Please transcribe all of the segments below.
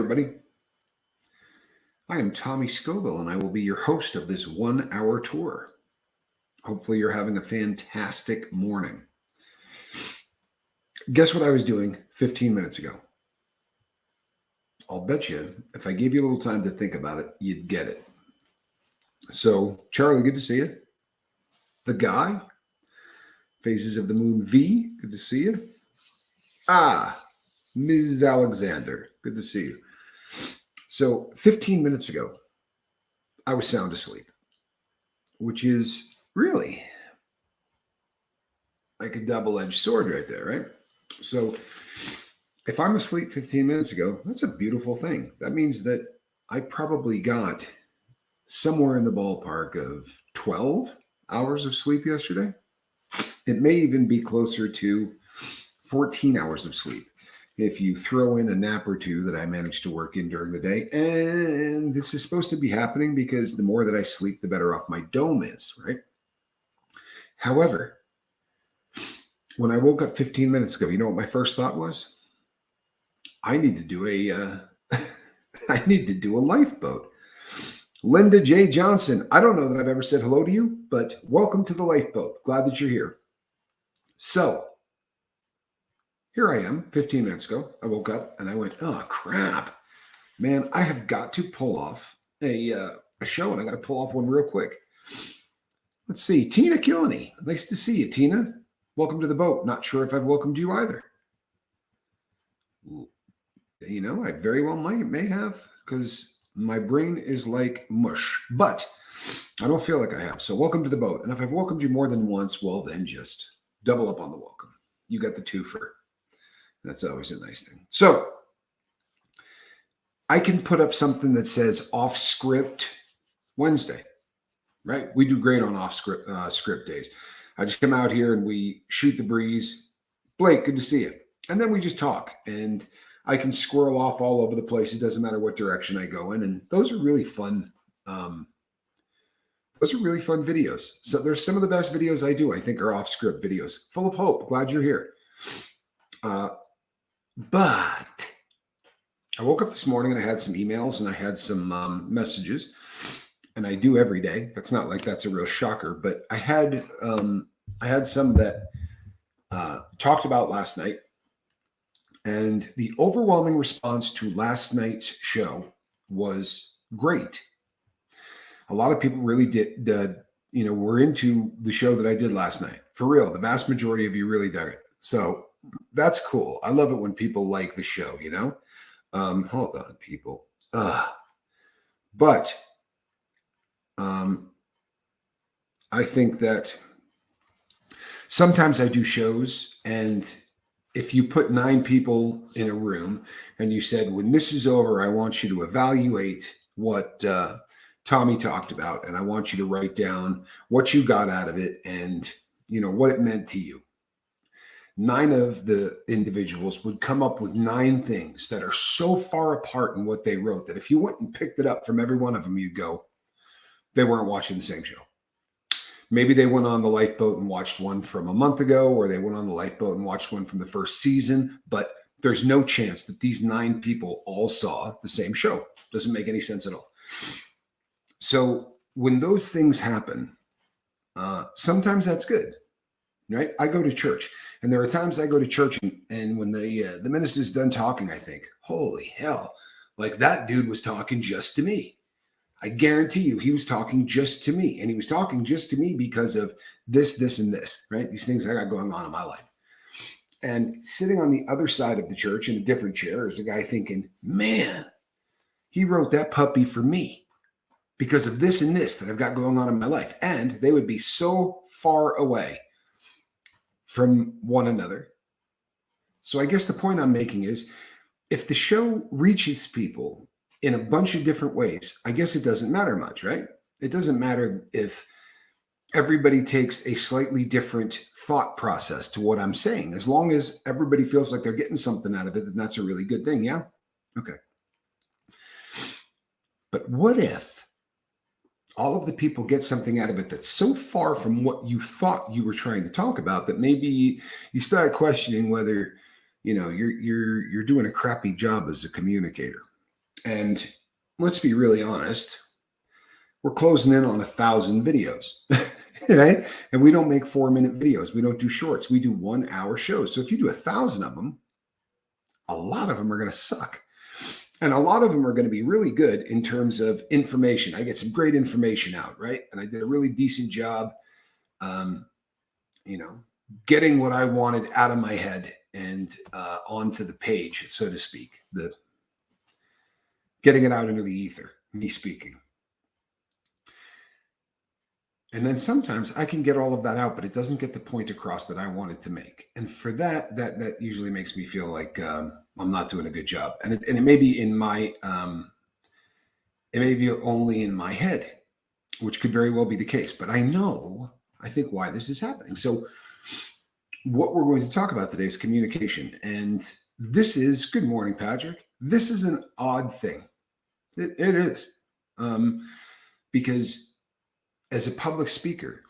everybody. I am Tommy Scoville, and I will be your host of this 1 hour tour. Hopefully, you're having a fantastic morning. Guess what I was doing 15 minutes ago? I'll bet you, if I gave you a little time to think about it, you'd get it. So, Charlie, good to see you. The guy, Faces of the Moon V, good to see you. Mrs. Alexander, good to see you. So 15 minutes ago, I was sound asleep, which is really like a double-edged sword right there, right? So if I'm asleep 15 minutes ago, that's a beautiful thing. That means that I probably got somewhere in the ballpark of 12 hours of sleep yesterday. It may even be closer to 14 hours of sleep if you throw in a nap or two that I managed to work in during the day. And this is supposed to be happening because the more that I sleep, the better off my dome is, right? However, when I woke up 15 minutes ago, you know what my first thought was? I need to do a lifeboat. Linda J. Johnson, I don't know that I've ever said hello to you, but welcome to the lifeboat. Glad that you're here. So, here I am 15 minutes ago. I woke up and I went, oh, crap. Man, I have got to pull off a show, and I got to pull off one real quick. Let's see. Tina Killany. Nice to see you, Tina. Welcome to the boat. Not sure if I've welcomed you either. You know, I very well may have, because my brain is like mush. But I don't feel like I have. So welcome to the boat. And if I've welcomed you more than once, well, then just double up on the welcome. You got the twofer. That's always a nice thing. So I can put up something that says off script Wednesday, right? We do great on off script days. I just come out here and we shoot the breeze. Blake, good to see you. And then we just talk, and I can squirrel off all over the place. It doesn't matter what direction I go in. And those are really fun. Those are really fun videos. So there's some of the best videos I do, I think, are off script videos. Full of hope. Glad you're here. But I woke up this morning and I had some emails and I had some messages, and I do every day. That's not like that's a real shocker, but I had some that talked about last night, and the overwhelming response to last night's show was great. A lot of people really were into the show that I did last night. For real, the vast majority of you really dug it. So that's cool. I love it when people like the show, you know? Hold on, people. But I think that sometimes I do shows, and if you put 9 people in a room and you said, when this is over, I want you to evaluate what Tommy talked about, and I want you to write down what you got out of it and, you know, what it meant to you. 9 of the individuals would come up with 9 things that are so far apart in what they wrote that if you went and picked it up from every one of them, you'd go, they weren't watching the same show. Maybe they went on the lifeboat and watched one from a month ago, or they went on the lifeboat and watched one from the first season, but there's no chance that these 9 people all saw the same show. Doesn't make any sense at all. So when those things happen, sometimes that's good. Right? I go to church, and there are times I go to church, and when the minister's done talking, I think, holy hell, like that dude was talking just to me. I guarantee you he was talking just to me, and he was talking just to me because of this, and this, right? These things I got going on in my life. And sitting on the other side of the church in a different chair is a guy thinking, man, he wrote that puppy for me because of this and this that I've got going on in my life. And they would be so far away from one another. So I guess the point I'm making is, if the show reaches people in a bunch of different ways, I guess it doesn't matter much, right? It doesn't matter if everybody takes a slightly different thought process to what I'm saying. As long as everybody feels like they're getting something out of it, then that's a really good thing, yeah? Okay. But what if all of the people get something out of it that's so far from what you thought you were trying to talk about that maybe you start questioning whether, you know, you're doing a crappy job as a communicator? And let's be really honest, we're closing in on 1,000 videos, right? And we don't make 4-minute videos. We don't do shorts. We do 1-hour shows. So if you do 1,000 of them, a lot of them are going to suck. And a lot of them are going to be really good in terms of information. I get some great information out, right? And I did a really decent job, getting what I wanted out of my head and onto the page, so to speak. Getting it out into the ether, me speaking. And then sometimes I can get all of that out, but it doesn't get the point across that I wanted to make. And for that usually makes me feel like I'm not doing a good job. And it may be it may be only in my head, which could very well be the case. But I think why this is happening. So what we're going to talk about today is communication. And this is, good morning, Patrick. This is an odd thing. It is. Because as a public speaker,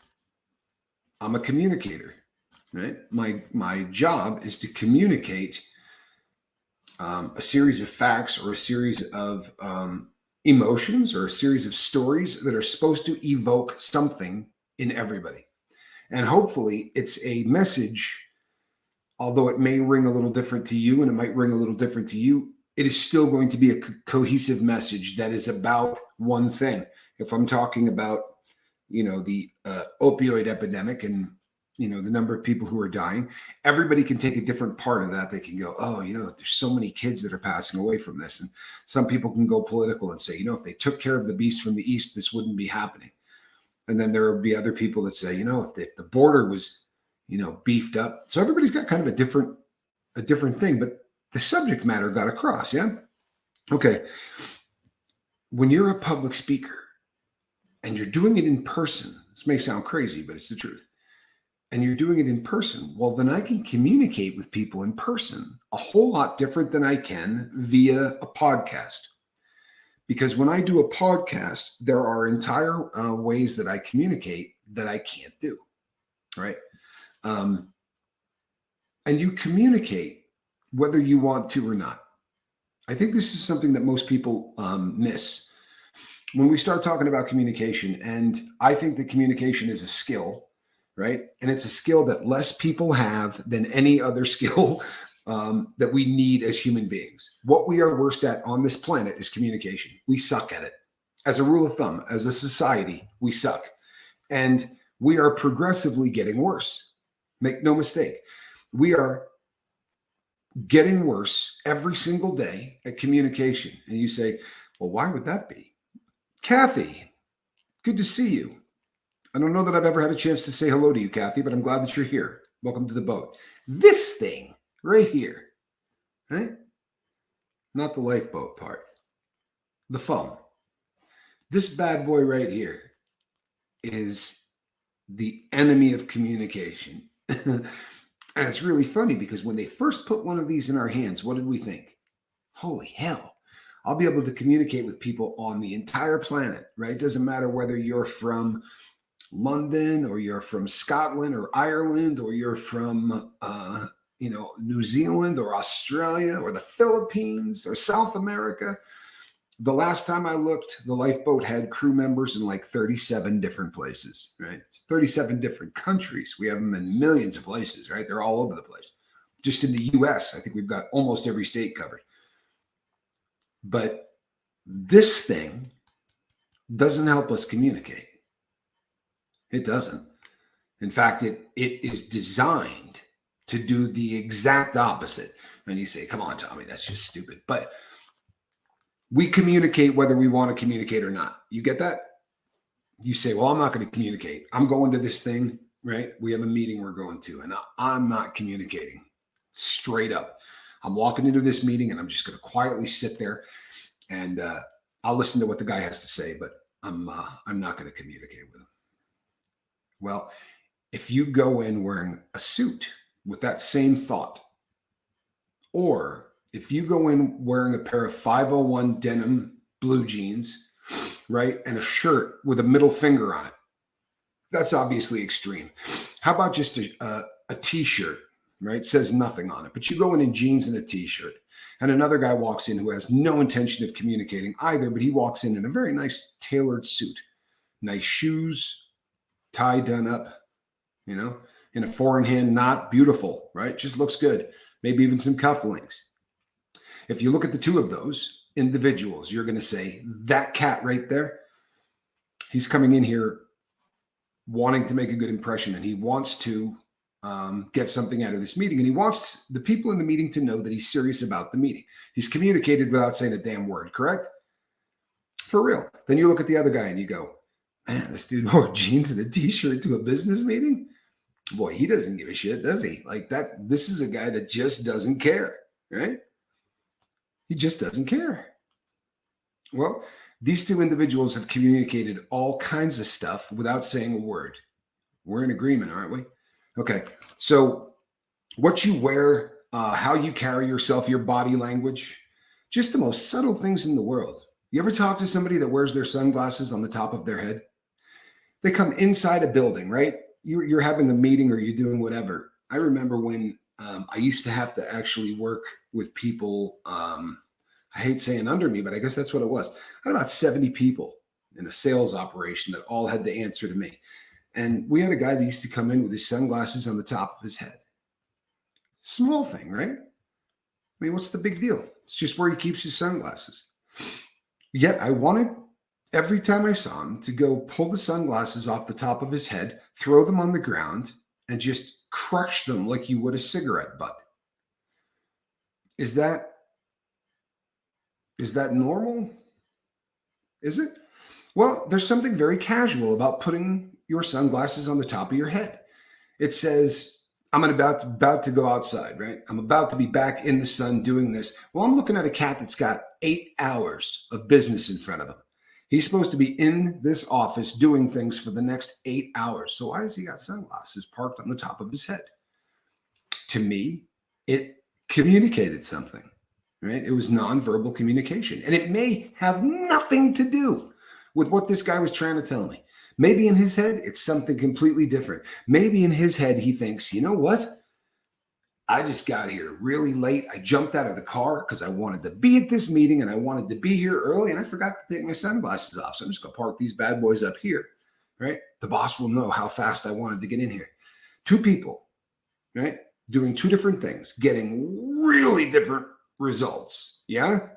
I'm a communicator, right? My job is to communicate a series of facts or a series of emotions or a series of stories that are supposed to evoke something in everybody. And hopefully it's a message, although it may ring a little different to you and it might ring a little different to you, it is still going to be a cohesive message that is about one thing. If I'm talking about the opioid epidemic and, the number of people who are dying, everybody can take a different part of that. They can go, oh, there's so many kids that are passing away from this. And some people can go political and say, if they took care of the beast from the east, this wouldn't be happening. And then there will be other people that say, if the border was, beefed up. So everybody's got kind of a different thing, but the subject matter got across. Yeah. Okay. When you're a public speaker, and you're doing it in person, this may sound crazy, but it's the truth, and you're doing it in person, well, then I can communicate with people in person a whole lot different than I can via a podcast. Because when I do a podcast, there are entire ways that I communicate that I can't do, right? And you communicate whether you want to or not. I think this is something that most people miss when we start talking about communication. And I think that communication is a skill, right? And it's a skill that less people have than any other skill that we need as human beings. What we are worst at on this planet is communication. We suck at it. As a rule of thumb, as a society, we suck. And we are progressively getting worse. Make no mistake. We are getting worse every single day at communication. And you say, well, why would that be? Kathy, good to see you. I don't know that I've ever had a chance to say hello to you, Kathy, but I'm glad that you're here. Welcome to the boat. This thing right here, right? Not the lifeboat part, the phone. This bad boy right here is the enemy of communication. And it's really funny because when they first put one of these in our hands, what did we think? Holy hell. I'll be able to communicate with people on the entire planet, right? It doesn't matter whether you're from London or you're from Scotland or Ireland or you're from, New Zealand or Australia or the Philippines or South America. The last time I looked, the lifeboat had crew members in like 37 different places, right? It's 37 different countries. We have them in millions of places, right? They're all over the place. Just in the US, I think we've got almost every state covered. But this thing doesn't help us communicate. It doesn't. In fact, it is designed to do the exact opposite. And you say, come on, Tommy, that's just stupid. But we communicate whether we want to communicate or not. You get that? You say, well, I'm not going to communicate. I'm going to this thing, right? We have a meeting we're going to, and I'm not communicating. Straight up. I'm walking into this meeting and I'm just going to quietly sit there and I'll listen to what the guy has to say, but I'm not going to communicate with him. Well, if you go in wearing a suit with that same thought, or if you go in wearing a pair of 501 denim blue jeans, right, and a shirt with a middle finger on it, that's obviously extreme. How about just a t-shirt, right? It says nothing on it, but you go in jeans and a t-shirt. And another guy walks in who has no intention of communicating either, but he walks in a very nice tailored suit, nice shoes, tie done up, in a four-in-hand knot, beautiful, right? Just looks good. Maybe even some cufflinks. If you look at the two of those individuals, you're going to say, that cat right there, he's coming in here wanting to make a good impression, and he wants to get something out of this meeting, and he wants the people in the meeting to know that he's serious about the meeting. He's communicated without saying a damn word, correct? For real. Then you look at the other guy and you go, man, this dude wore jeans and a t-shirt to a business meeting? Boy, he doesn't give a shit, does he? Like that, this is a guy that just doesn't care, right? He just doesn't care. Well, these two individuals have communicated all kinds of stuff without saying a word. We're in agreement, aren't we? Okay. So what you wear, how you carry yourself, your body language, just the most subtle things in the world. You ever talk to somebody that wears their sunglasses on the top of their head? They come inside a building, right? You're having a meeting or you're doing whatever. I remember when I used to have to actually work with people. I hate saying under me, but I guess that's what it was. I had about 70 people in a sales operation that all had to answer to me. And we had a guy that used to come in with his sunglasses on the top of his head. Small thing, right? I mean, what's the big deal? It's just where he keeps his sunglasses. Yet I wanted, every time I saw him, to go pull the sunglasses off the top of his head, throw them on the ground, and just crush them like you would a cigarette butt. Is that normal? Is it? Well, there's something very casual about putting your sunglasses on the top of your head. It says, I'm about to go outside, right? I'm about to be back in the sun doing this. Well, I'm looking at a cat that's got 8 hours of business in front of him. He's supposed to be in this office doing things for the next 8 hours. So why has he got sunglasses parked on the top of his head? To me, it communicated something, right? It was nonverbal communication. And it may have nothing to do with what this guy was trying to tell me. Maybe in his head, it's something completely different. Maybe in his head, he thinks, you know what? I just got here really late. I jumped out of the car because I wanted to be at this meeting and I wanted to be here early and I forgot to take my sunglasses off. So I'm just going to park these bad boys up here, right? The boss will know how fast I wanted to get in here. Two people, right? Doing two different things, getting really different results. Yeah?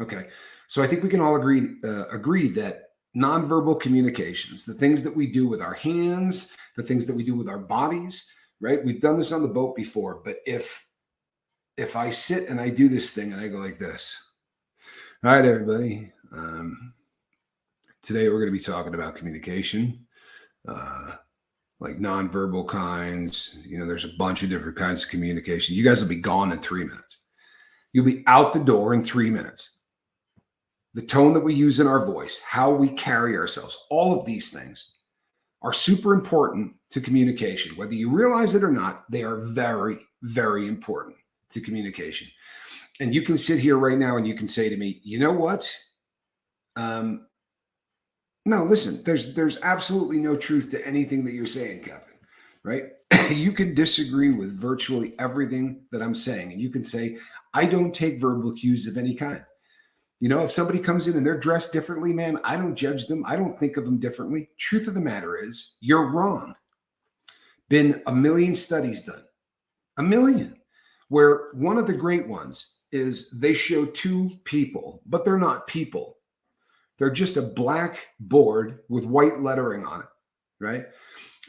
Okay. So I think we can all agree that nonverbal communications, the things that we do with our hands, the things that we do with our bodies, right? We've done this on the boat before, but if I sit and I do this thing and I go like this, all right, everybody, today we're going to be talking about communication, like nonverbal kinds. There's a bunch of different kinds of communication. You guys will be gone in 3 minutes. You'll be out the door in 3 minutes. The tone that we use in our voice, how we carry ourselves, all of these things are super important to communication. Whether you realize it or not, they are very, very important to communication. And you can sit here right now and you can say to me, you know what? No, listen, there's absolutely no truth to anything that you're saying, Captain, right? You can disagree with virtually everything that I'm saying. And you can say, I don't take verbal cues of any kind. If somebody comes in and they're dressed differently, man, I don't judge them. I don't think of them differently. Truth of the matter is, you're wrong. Been a million studies done, a million, where one of the great ones is they show two people, but they're not people. They're just a black board with white lettering on it, right?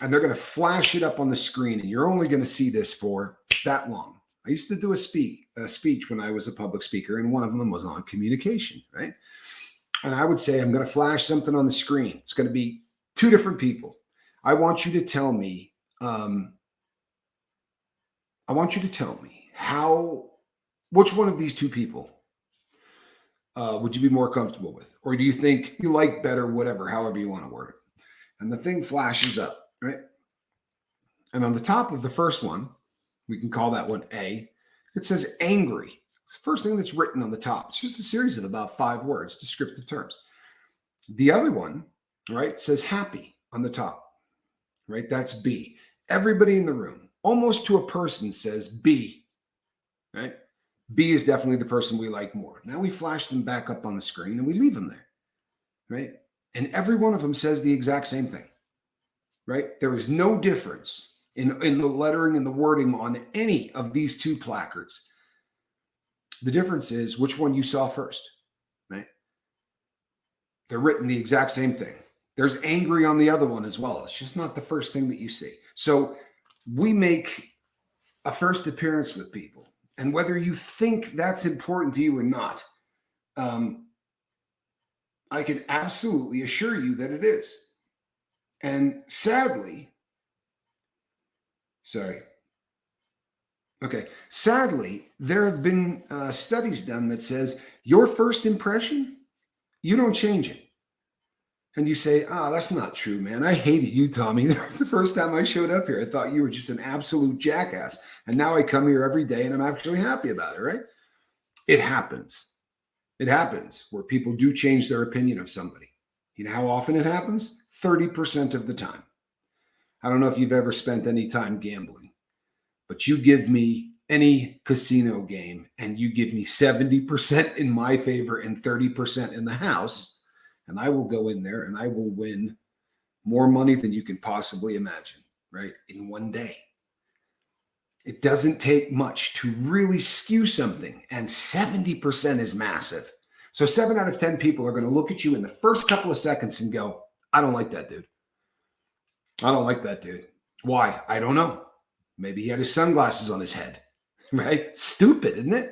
And they're going to flash it up on the screen, and you're only going to see this for that long. I used to do a speech when I was a public speaker, and one of them was on communication, right? And I would say, I'm going to flash something on the screen. It's going to be two different people. I want you to tell me, which one of these two people would you be more comfortable with? Or do you think you like better, whatever, however you want to word it? And the thing flashes up, right? And on the top of the first one, we can call that one A. It says angry. It's the first thing that's written on the top. It's just a series of about 5 words, descriptive terms. The other one, right, says happy on the top, right? That's B. Everybody in the room, almost to a person, says B, right? B is definitely the person we like more. Now we flash them back up on the screen and we leave them there, right? And every one of them says the exact same thing, right? There is no difference in the lettering and the wording on any of these two placards. The difference is which one you saw first, right? They're written the exact same thing. There's angry on the other one as well. It's just not the first thing that you see. So we make a first appearance with people. And whether you think that's important to you or not, I can absolutely assure you that it is. And sadly, there have been studies done that says your first impression, you don't change it. And you say, that's not true, man. I hated you, Tommy. The first time I showed up here, I thought you were just an absolute jackass. And now I come here every day and I'm actually happy about it, right? It happens. It happens where people do change their opinion of somebody. You know how often it happens? 30% of the time. I don't know if you've ever spent any time gambling, but you give me any casino game and you give me 70% in my favor and 30% in the house, and I will go in there and I will win more money than you can possibly imagine, right? In one day. It doesn't take much to really skew something, and 70% is massive. So 7 out of 10 people are going to look at you in the first couple of seconds and go, I don't like that dude. I don't like that dude. Why? I don't know. Maybe he had his sunglasses on his head, right? Stupid, isn't it?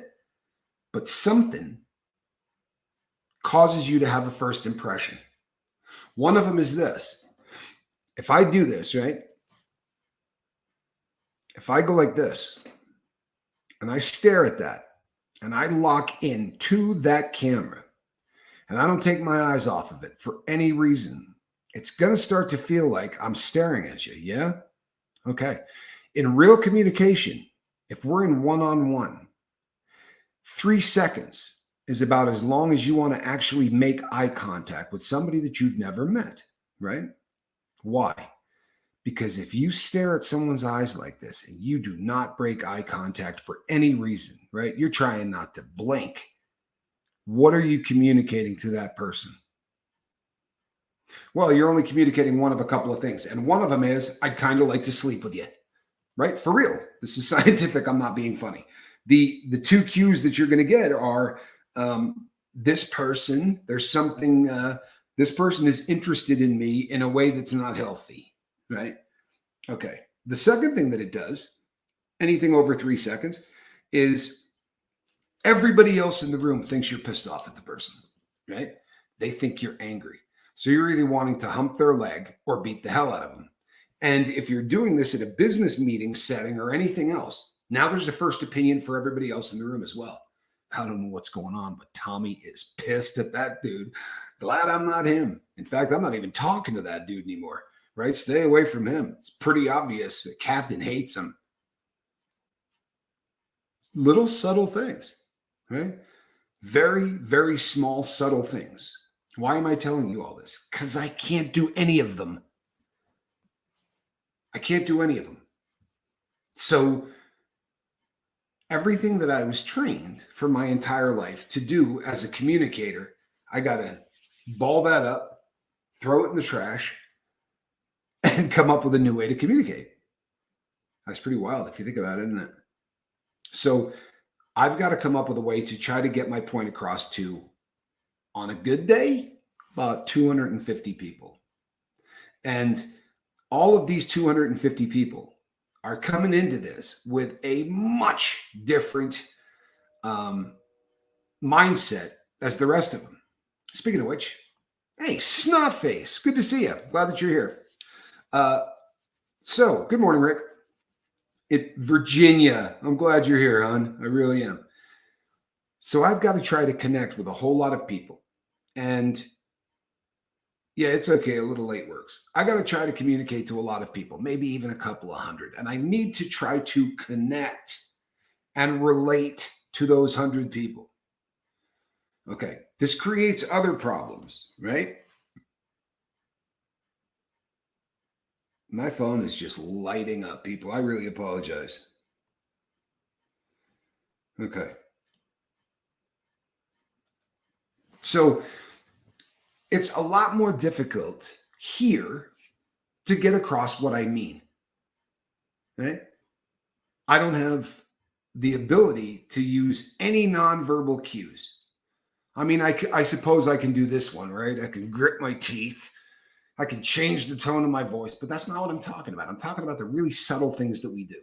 But something causes you to have a first impression. One of them is this. If I do this, right? If I go like this and I stare at that and I lock in to that camera and I don't take my eyes off of it for any reason, it's going to start to feel like I'm staring at you. Yeah? Okay. In real communication, if we're in one-on-one, 3 seconds is about as long as you want to actually make eye contact with somebody that you've never met, right? Why? Because if you stare at someone's eyes like this and you do not break eye contact for any reason, right? You're trying not to blink. What are you communicating to that person? Well, you're only communicating one of a couple of things. And one of them is, I'd kind of like to sleep with you, right? For real. This is scientific. I'm not being funny. The two cues that you're going to get are this person, there's something, this person is interested in me in a way that's not healthy, right? Okay. The second thing that it does, anything over 3 seconds, is everybody else in the room thinks you're pissed off at the person, right? They think you're angry. So you're either wanting to hump their leg or beat the hell out of them. And if you're doing this at a business meeting setting or anything else, now there's a first opinion for everybody else in the room as well. I don't know what's going on, but Tommy is pissed at that dude. Glad I'm not him. In fact, I'm not even talking to that dude anymore, right? Stay away from him. It's pretty obvious the captain hates him. Little subtle things, right? Very, very small, subtle things. Why am I telling you all this? Because I can't do any of them. I can't do any of them. So everything that I was trained for my entire life to do as a communicator, I got to ball that up, throw it in the trash, and come up with a new way to communicate. That's pretty wild if you think about it, isn't it? So I've got to come up with a way to try to get my point across to, on a good day, about 250 people. And all of these 250 people are coming into this with a much different mindset as the rest of them. Speaking of which, hey, Snotface, good to see you. Glad that you're here. So, good morning, Rick. Virginia, I'm glad you're here, hon. I really am. So I've got to try to connect with a whole lot of people. And yeah, it's okay. A little late works. I got to try to communicate to a lot of people, maybe even a couple of hundred. And I need to try to connect and relate to those 100 people. Okay. This creates other problems, right? My phone is just lighting up, people. I really apologize. Okay. So it's a lot more difficult here to get across what I mean. Right? I don't have the ability to use any nonverbal cues. I mean, I suppose I can do this one, right? I can grit my teeth. I can change the tone of my voice, but that's not what I'm talking about. I'm talking about the really subtle things that we do.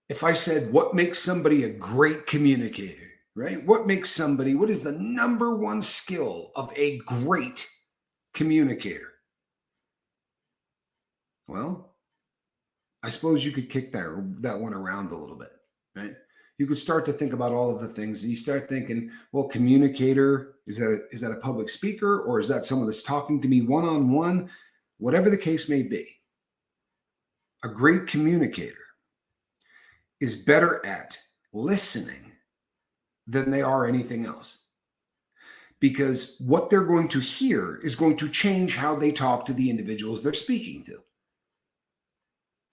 If I said, what makes somebody a great communicator, right? What is the number one skill of a great communicator? Well, I suppose you could kick that one around a little bit, right? You could start to think about all of the things, and you start thinking, well, communicator, is that a public speaker, or is that someone that's talking to me one-on-one? Whatever the case may be, a great communicator is better at listening than they are anything else. Because what they're going to hear is going to change how they talk to the individuals they're speaking to.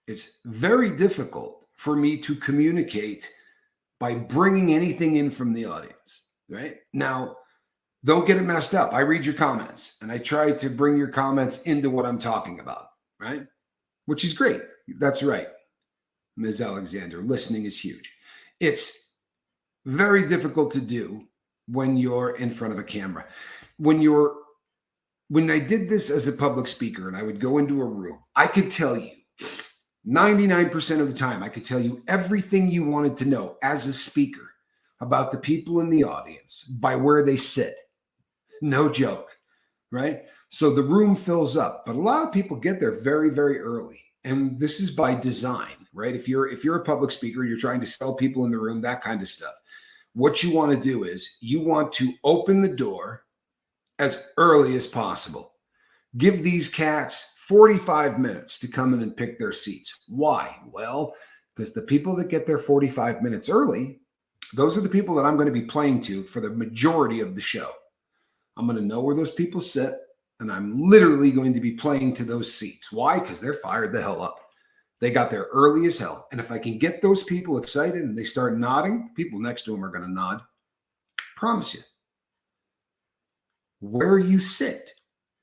It's very difficult for me to communicate by bringing anything in from the audience, right? Now, don't get it messed up. I read your comments and I try to bring your comments into what I'm talking about, right? Which is great. That's right, Ms. Alexander. Listening is huge. It's very difficult to do when you're in front of a camera. When I did this as a public speaker and I would go into a room, I could tell you 99% of the time, I could tell you everything you wanted to know as a speaker about the people in the audience by where they sit. No joke, right? So the room fills up, but a lot of people get there very, very early. And this is by design, right? If you're a public speaker, you're trying to sell people in the room, that kind of stuff. What you want to do is you want to open the door as early as possible. Give these cats 45 minutes to come in and pick their seats. Why? Well, because the people that get there 45 minutes early, those are the people that I'm going to be playing to for the majority of the show. I'm going to know where those people sit, and I'm literally going to be playing to those seats. Why? Because they're fired the hell up. They got there early as hell. And if I can get those people excited and they start nodding, people next to them are going to nod. Promise you. Where you sit,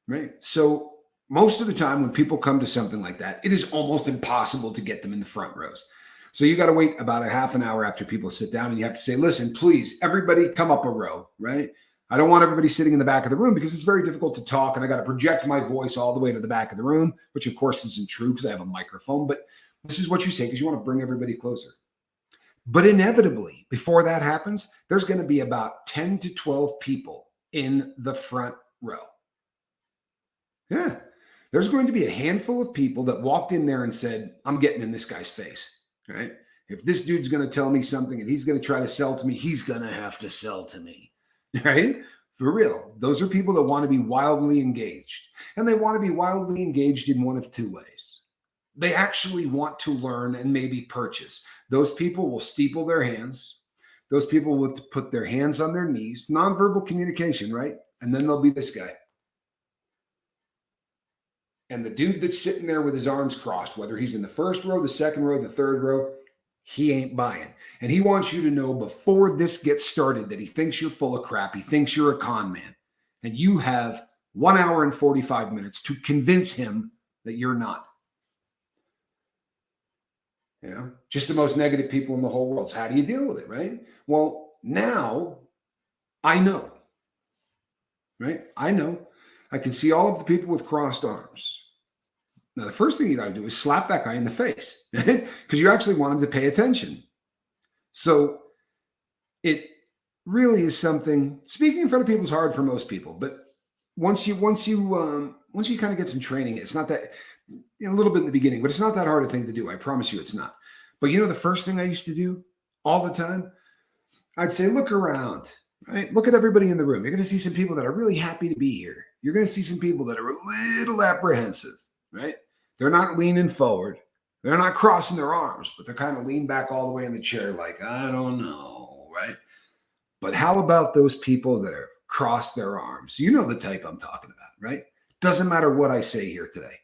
right? So most of the time when people come to something like that, it is almost impossible to get them in the front rows. So you got to wait about a half an hour after people sit down, and you have to say, listen, please, everybody come up a row, right? I don't want everybody sitting in the back of the room because it's very difficult to talk, and I got to project my voice all the way to the back of the room, which of course isn't true because I have a microphone, but this is what you say because you want to bring everybody closer. But inevitably, before that happens, there's going to be about 10 to 12 people in the front row. Yeah. There's going to be a handful of people that walked in there and said, I'm getting in this guy's face, right? If this dude's going to tell me something and he's going to try to sell to me, he's going to have to sell to me, right? For real. Those are people that want to be wildly engaged. And they want to be wildly engaged in one of two ways. They actually want to learn and maybe purchase. Those people will steeple their hands. Those people will put their hands on their knees. Nonverbal communication, right? And then there'll be this guy. And the dude that's sitting there with his arms crossed, whether he's in the first row, the second row, the third row, he ain't buying. And he wants you to know before this gets started that he thinks you're full of crap. He thinks you're a con man. And you have 1 hour and 45 minutes to convince him that you're not. You know, just the most negative people in the whole world. So how do you deal with it, right? Well, now I know, right? I know. I can see all of the people with crossed arms. Now, the first thing you got to do is slap that guy in the face because you actually want him to pay attention. So it really is something. Speaking in front of people is hard for most people, but once you kind of get some training, it's not that a little bit in the beginning, but it's not that hard a thing to do. I promise you, it's not. But you know, the first thing I used to do all the time, I'd say, look around. Right? Look at everybody in the room. You're going to see some people that are really happy to be here. You're going to see some people that are a little apprehensive, right? They're not leaning forward. They're not crossing their arms, but they're kind of leaned back all the way in the chair like, I don't know, right? But how about those people that are crossed their arms? You know the type I'm talking about, right? Doesn't matter what I say here today.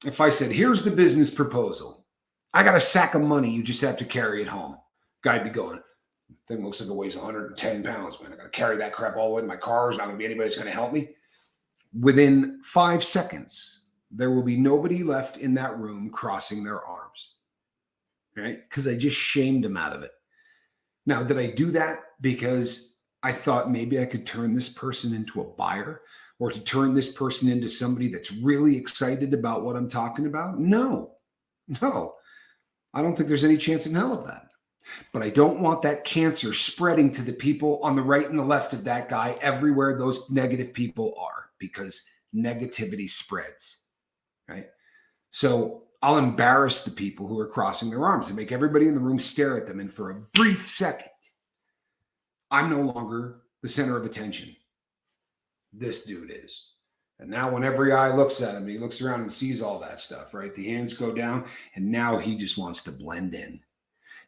If I said, here's the business proposal, I got a sack of money, you just have to carry it home. Guy'd be going, Thing looks like it weighs 110 pounds, man. I got to carry that crap all the way to my car. There's not going to be anybody that's going to help me. Within 5 seconds, there will be nobody left in that room crossing their arms, right? Because I just shamed them out of it. Now, did I do that because I thought maybe I could turn this person into a buyer or to turn this person into somebody that's really excited about what I'm talking about? No. I don't think there's any chance in hell of that. But I don't want that cancer spreading to the people on the right and the left of that guy everywhere those negative people are, because negativity spreads, right? So I'll embarrass the people who are crossing their arms and make everybody in the room stare at them. And for a brief second, I'm no longer the center of attention. This dude is. And now when every eye looks at him, he looks around and sees all that stuff, right? The hands go down, and now he just wants to blend in.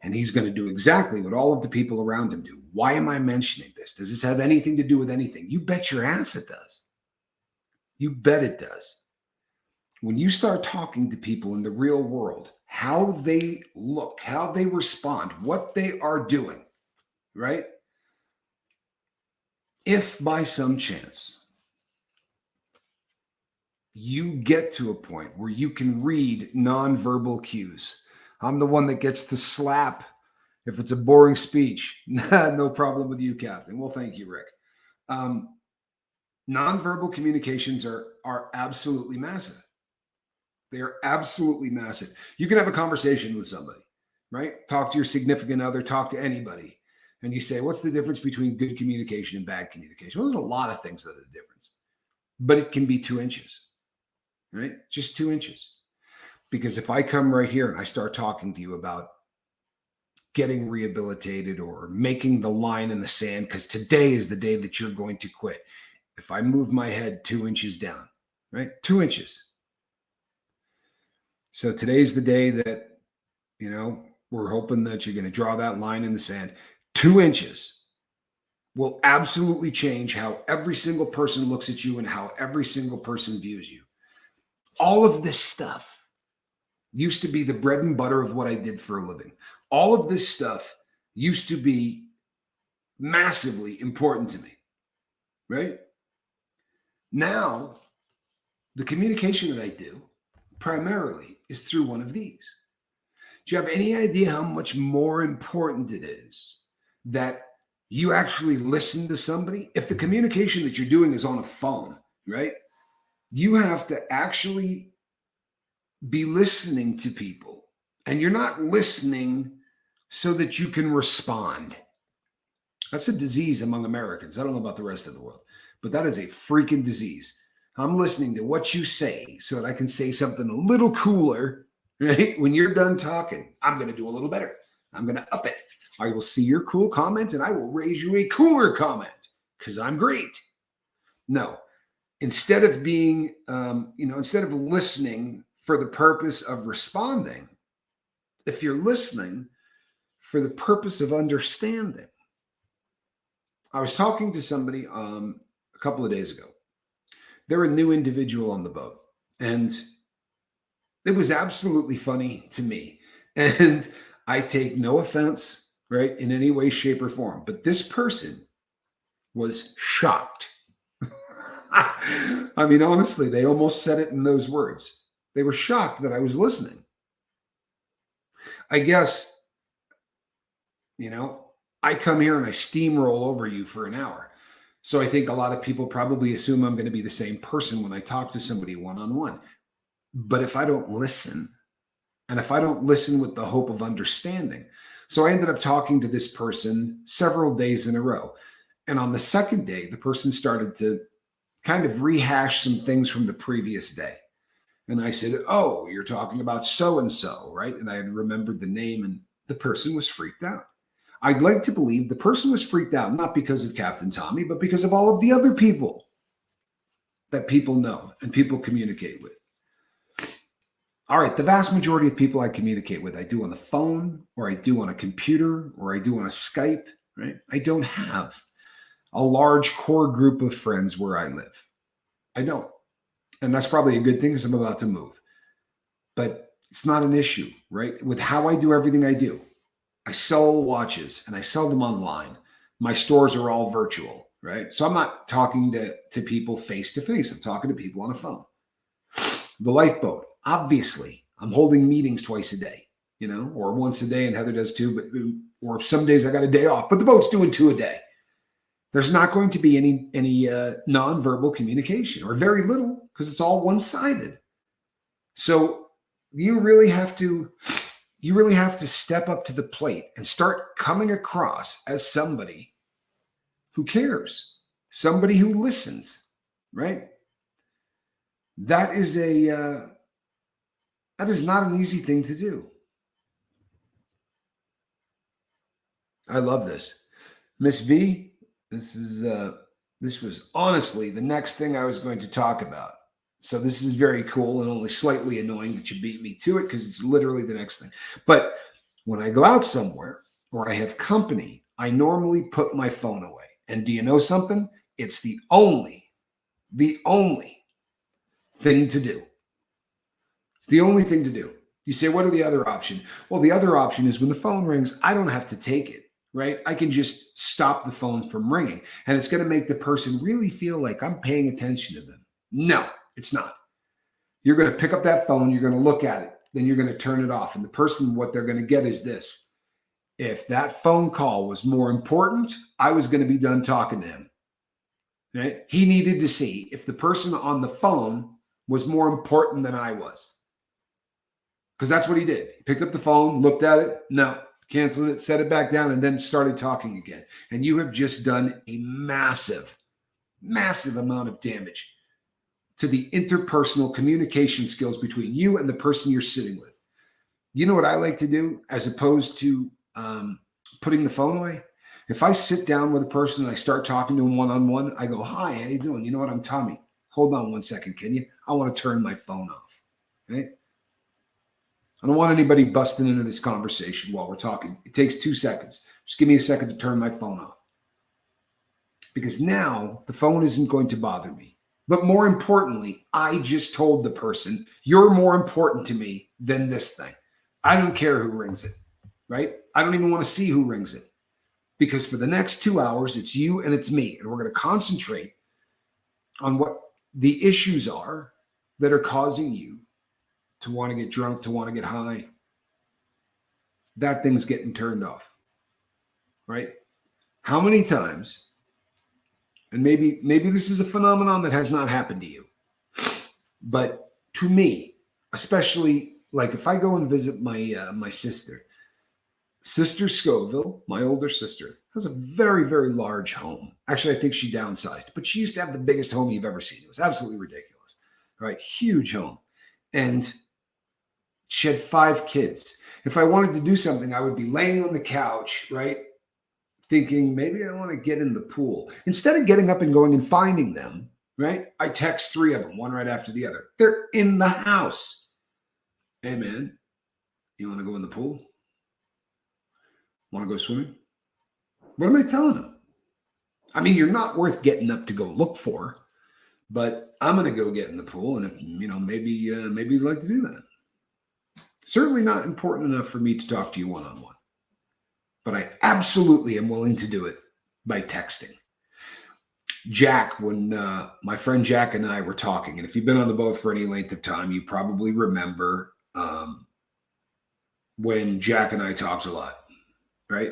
And he's going to do exactly what all of the people around him do. Why am I mentioning this? Does this have anything to do with anything? You bet your ass it does. You bet it does. When you start talking to people in the real world, how they look, how they respond, what they are doing, right? If by some chance you get to a point where you can read nonverbal cues, I'm the one that gets to slap if it's a boring speech. No problem with you, Captain. Well, thank you, Rick. Nonverbal communications are absolutely massive. They are absolutely massive. You can have a conversation with somebody, right? Talk to your significant other, talk to anybody. And you say, what's the difference between good communication and bad communication? Well, there's a lot of things that are the difference. But it can be 2 inches, right? Just 2 inches. Because if I come right here and I start talking to you about getting rehabilitated or making the line in the sand, because today is the day that you're going to quit. If I move my head 2 inches down, right? 2 inches. So today's the day that, we're hoping that you're going to draw that line in the sand. 2 inches will absolutely change how every single person looks at you and how every single person views you. All of this stuff used to be the bread and butter of what I did for a living. All of this stuff used to be massively important to me, right? Now, the communication that I do primarily is through one of these. Do you have any idea how much more important it is that you actually listen to somebody? If the communication that you're doing is on a phone, right? You have to actually be listening to people, and you're not listening so that you can respond. That's a disease among Americans. I don't know about the rest of the world, but that is a freaking disease. I'm listening to what you say so that I can say something a little cooler, right? When you're done talking, I'm going to do a little better. I'm going to up it. I will see your cool comment and I will raise you a cooler comment because I'm great. No, instead of being, instead of listening for the purpose of responding, if you're listening for the purpose of understanding. I was talking to somebody a couple of days ago. They're a new individual on the boat, and it was absolutely funny to me. And I take no offense, right, in any way, shape, or form. But this person was shocked. I mean, honestly, they almost said it in those words. They were shocked that I was listening. I guess, I come here and I steamroll over you for an hour. So I think a lot of people probably assume I'm going to be the same person when I talk to somebody one-on-one. But if I don't listen, and if I don't listen with the hope of understanding. So I ended up talking to this person several days in a row. And on the second day, the person started to kind of rehash some things from the previous day. And I said, oh, you're talking about so-and-so, right? And I had remembered the name, and the person was freaked out. I'd like to believe the person was freaked out, not because of Captain Tommy, but because of all of the other people that people know and people communicate with. All right, the vast majority of people I communicate with, I do on the phone, or I do on a computer, or I do on a Skype, right? I don't have a large core group of friends where I live. I don't. And that's probably a good thing because I'm about to move. But it's not an issue, right? With how I do everything I do. I sell watches and I sell them online. My stores are all virtual, right? So I'm not talking to people face to face. I'm talking to people on a phone. The lifeboat, obviously, I'm holding meetings twice a day, or once a day, and Heather does too. But or some days I got a day off, but the boat's doing 2 a day. There's not going to be any nonverbal communication, or very little, because it's all one sided. So you really have to step up to the plate and start coming across as somebody who cares, somebody who listens, right? That is not an easy thing to do. I love this. Miss V, this was honestly the next thing I was going to talk about. So this is very cool and only slightly annoying that you beat me to it, because it's literally the next thing. But when I go out somewhere or I have company, I normally put my phone away. And do you know something? It's the only thing to do. It's the only thing to do. You say, what are the other options? Well, the other option is when the phone rings, I don't have to take it, right? I can just stop the phone from ringing, and it's going to make the person really feel like I'm paying attention to them. No, it's not. You're going to pick up that phone, you're going to look at it, then you're going to turn it off. And the person, what they're going to get is this. If that phone call was more important, I was going to be done talking to him. Right? He needed to see if the person on the phone was more important than I was. Because that's what he did. He picked up the phone, looked at it, no, canceled it, set it back down, and then started talking again. And you have just done a massive amount of damage to the interpersonal communication skills between you and the person you're sitting with. You know what I like to do as opposed to putting the phone away? If I sit down with a person and I start talking to them one-on-one, I go, hi, how you doing? You know what? I'm Tommy. Hold on 1 second, can you? I want to turn my phone off. Right? I don't want anybody busting into this conversation while we're talking. It takes 2 seconds. Just give me a second to turn my phone off. Because now the phone isn't going to bother me. But more importantly, I just told the person, you're more important to me than this thing. I don't care who rings it, right? I don't even want to see who rings it. Because for the next 2 hours, it's you and it's me. And we're going to concentrate on what the issues are that are causing you to want to get drunk, to want to get high. That thing's getting turned off, right? How many times, and maybe this is a phenomenon that has not happened to you, but to me, especially like if I go and visit my sister Scoville, my older sister, has a very, very large home. Actually, I think she downsized, but she used to have the biggest home you've ever seen. It was absolutely ridiculous, right? Huge home. And she had 5 kids. If I wanted to do something, I would be laying on the couch, right? Thinking, maybe I want to get in the pool. Instead of getting up and going and finding them, right? I text 3 of them, one right after the other. They're in the house. Hey, man, you want to go in the pool? Want to go swimming? What am I telling them? I mean, you're not worth getting up to go look for, but I'm going to go get in the pool. And if, maybe you'd like to do that. Certainly not important enough for me to talk to you one-on-one, but I absolutely am willing to do it by texting. Jack, when my friend Jack and I were talking, and if you've been on the boat for any length of time, you probably remember when Jack and I talked a lot, right?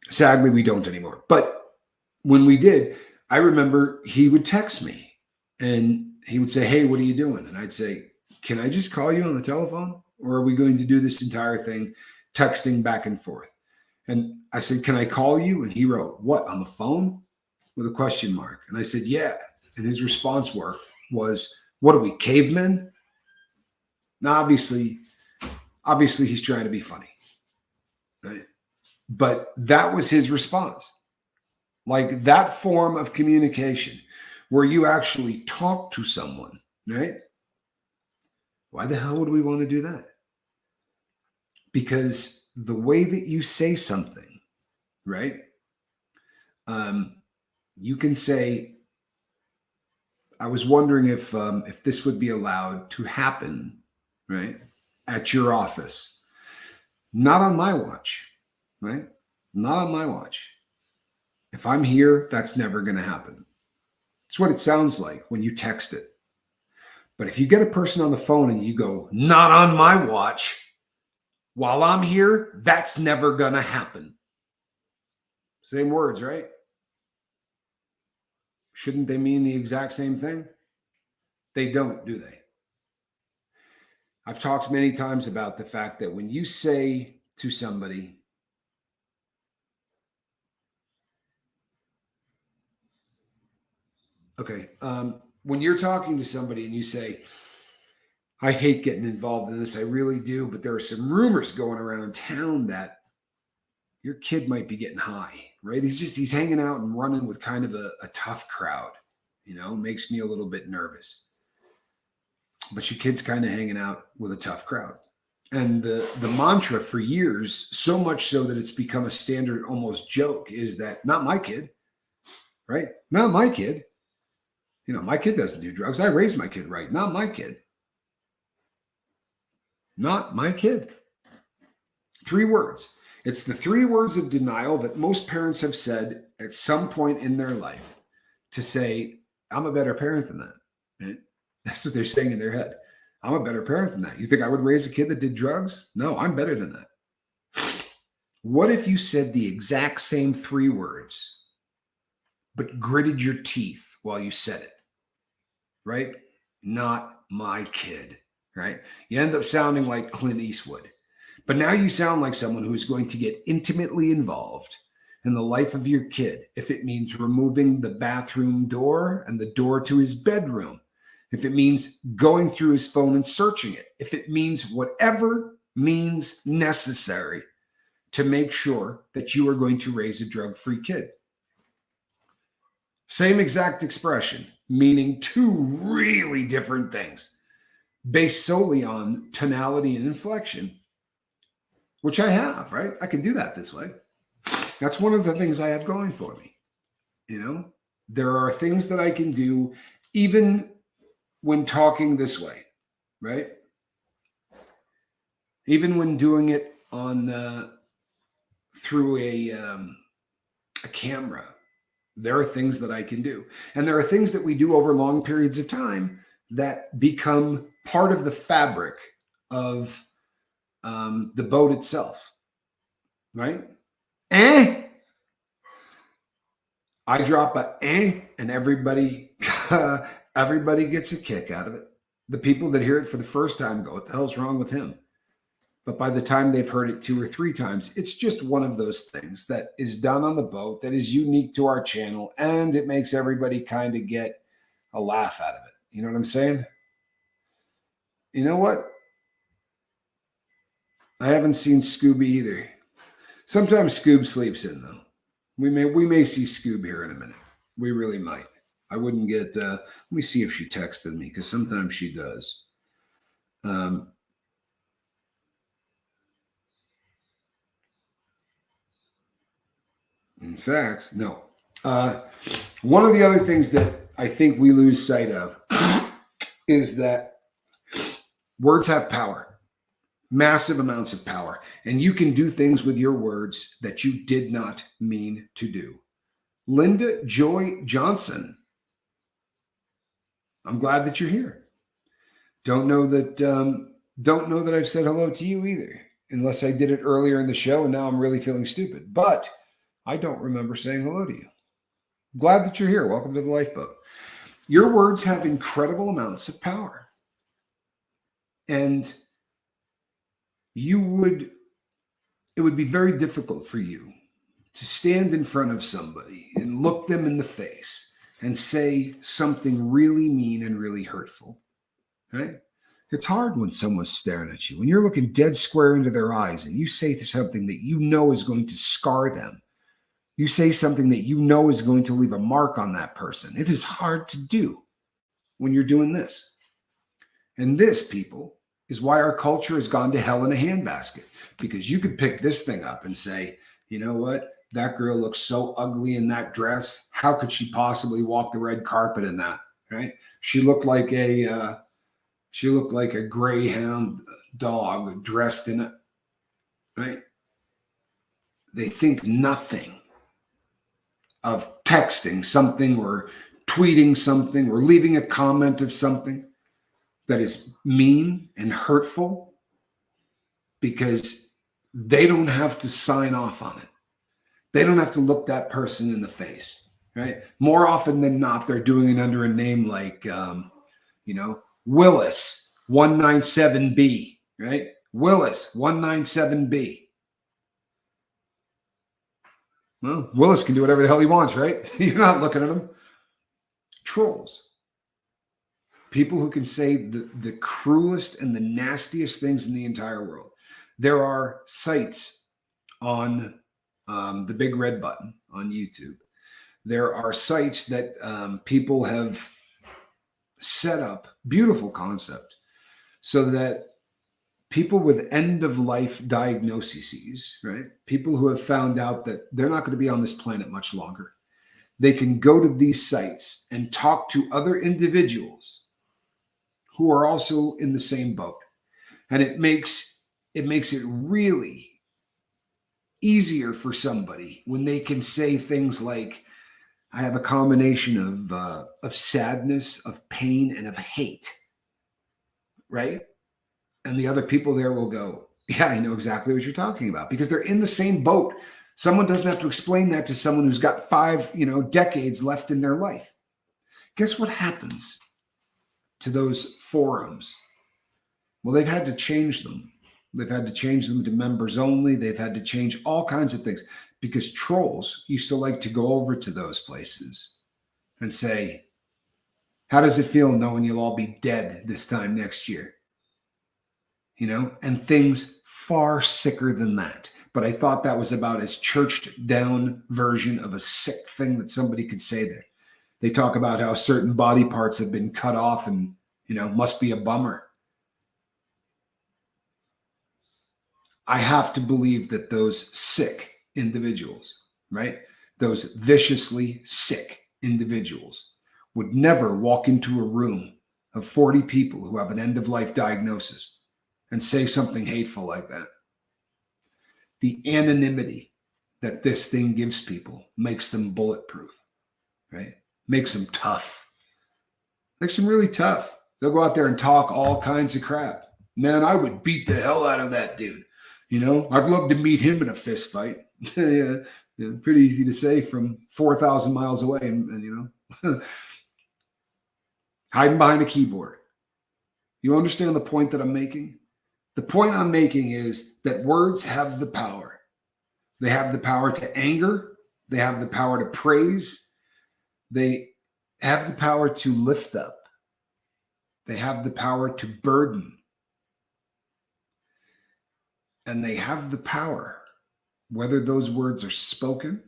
Sadly, we don't anymore. But when we did, I remember he would text me and he would say, hey, what are you doing? And I'd say, can I just call you on the telephone? Or are we going to do this entire thing texting back and forth? And I said, can I call you? And he wrote, what, on the phone? With a question mark. And I said, yeah. And his response was, what are we, cavemen? Now, obviously he's trying to be funny. Right? But that was his response. Like that form of communication where you actually talk to someone, right? Why the hell would we want to do that? Because the way that you say something, right? You can say, I was wondering if this would be allowed to happen, right? At your office. Not on my watch. right? Not on my watch. If I'm here, that's never going to happen. It's what it sounds like when you text it. But if you get a person on the phone and you go, not on my watch, while I'm here, that's never going to happen. Same words, right? Shouldn't they mean the exact same thing? They don't, do they? I've talked many times about the fact that when you say to somebody, okay, when you're talking to somebody and you say, I hate getting involved in this, I really do, but there are some rumors going around town that your kid might be getting high, right? He's hanging out and running with kind of a tough crowd, makes me a little bit nervous. But your kid's kind of hanging out with a tough crowd. And the mantra for years, so much so that it's become a standard almost joke, is that not my kid, right? Not my kid. My kid doesn't do drugs. I raised my kid right. Not my kid. Not my kid. 3 words. It's the 3 words of denial that most parents have said at some point in their life to say, I'm a better parent than that. Right? That's what they're saying in their head. I'm a better parent than that. You think I would raise a kid that did drugs? No, I'm better than that. What if you said the exact same 3 words, but gritted your teeth while you said it? Right? Not my kid. Right? You end up sounding like Clint Eastwood. But now you sound like someone who is going to get intimately involved in the life of your kid if it means removing the bathroom door and the door to his bedroom, if it means going through his phone and searching it, if it means whatever means necessary to make sure that you are going to raise a drug-free kid. Same exact expression, meaning 2 really different things based solely on tonality and inflection, which I have, right? I can do that this way. That's one of the things I have going for me. There are things that I can do even when talking this way, right? Even when doing it on through a camera, there are things that I can do. And there are things that we do over long periods of time that become part of the fabric of the boat itself, right? I drop a and everybody gets a kick out of it. The people that hear it for the first time go, what the hell's wrong with him? But by the time they've heard it 2 or 3 times, it's just one of those things that is done on the boat that is unique to our channel, and it makes everybody kind of get a laugh out of it. You know what I'm saying? You know what? I haven't seen Scooby either. Sometimes Scoob sleeps in, though. We may see Scoob here in a minute. We really might. I wouldn't get. Let me see if she texted me, because sometimes she does. In fact, no. One of the other things that I think we lose sight of is that words have power, massive amounts of power, and you can do things with your words that you did not mean to do. Linda Joy Johnson, I'm glad that you're here. Don't know that I've said hello to you either, unless I did it earlier in the show and now I'm really feeling stupid. But I don't remember saying hello to you. Glad that you're here. Welcome to the Lifeboat. Your words have incredible amounts of power. And it would be very difficult for you to stand in front of somebody and look them in the face and say something really mean and really hurtful, right? It's hard when someone's staring at you. When you're looking dead square into their eyes and you say something that you know is going to scar them, you say something that you know is going to leave a mark on that person. It is hard to do when you're doing this. And this, people, is why our culture has gone to hell in a handbasket. Because you could pick this thing up and say, you know what? That girl looks so ugly in that dress. How could she possibly walk the red carpet in that? Right? She looked like a greyhound dog dressed in it. Right? they think nothing of texting something or tweeting something or leaving a comment of something that is mean and hurtful because they don't have to sign off on it. They don't have to look that person in the face, right? More often than not, they're doing it under a name like, Willis 197B, right? Willis 197B. Well, Willis can do whatever the hell he wants, right? You're not looking at him. Trolls. People who can say the cruelest and the nastiest things in the entire world. There are sites on the big red button on YouTube. There are sites that people have set up, beautiful concept, so that people with end of life diagnoses, right? People who have found out that they're not going to be on this planet much longer. They can go to these sites and talk to other individuals who are also in the same boat. And it makes it really easier for somebody when they can say things like, I have a combination of sadness, of pain, and of hate, right? And the other people there will go, yeah, I know exactly what you're talking about, because they're in the same boat. Someone doesn't have to explain that to someone who's got 5, decades left in their life. Guess what happens to those forums? Well, they've had to change them. They've had to change them to members only. They've had to change all kinds of things because trolls used to like to go over to those places and say, how does it feel knowing you'll all be dead this time next year? And things far sicker than that. But I thought that was about as churched down version of a sick thing that somebody could say there. They talk about how certain body parts have been cut off and, must be a bummer. I have to believe that those sick individuals, right? Those viciously sick individuals would never walk into a room of 40 people who have an end of life diagnosis and say something hateful like that. The anonymity that this thing gives people makes them bulletproof, right? Makes them tough. Makes them really tough. They'll go out there and talk all kinds of crap. Man, I would beat the hell out of that dude. I'd love to meet him in a fist fight. Yeah, pretty easy to say from 4,000 miles away and hiding behind a keyboard. You understand the point that I'm making? The point I'm making is that words have the power. They have the power to anger. They have the power to praise. They have the power to lift up. They have the power to burden. And they have the power, whether those words are spoken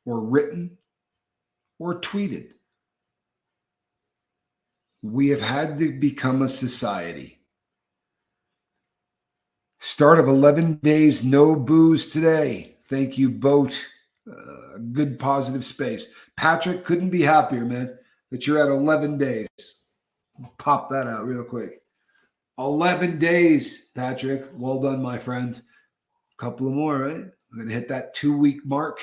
or written or tweeted. We have had to become a society. Start of 11 days, no booze today. Thank you, Boat. Good positive space. Patrick, couldn't be happier, man, that you're at 11 days. Pop that out real quick. 11 days, Patrick. Well done, my friend. Couple of more, right? We're going to hit that 2-week mark.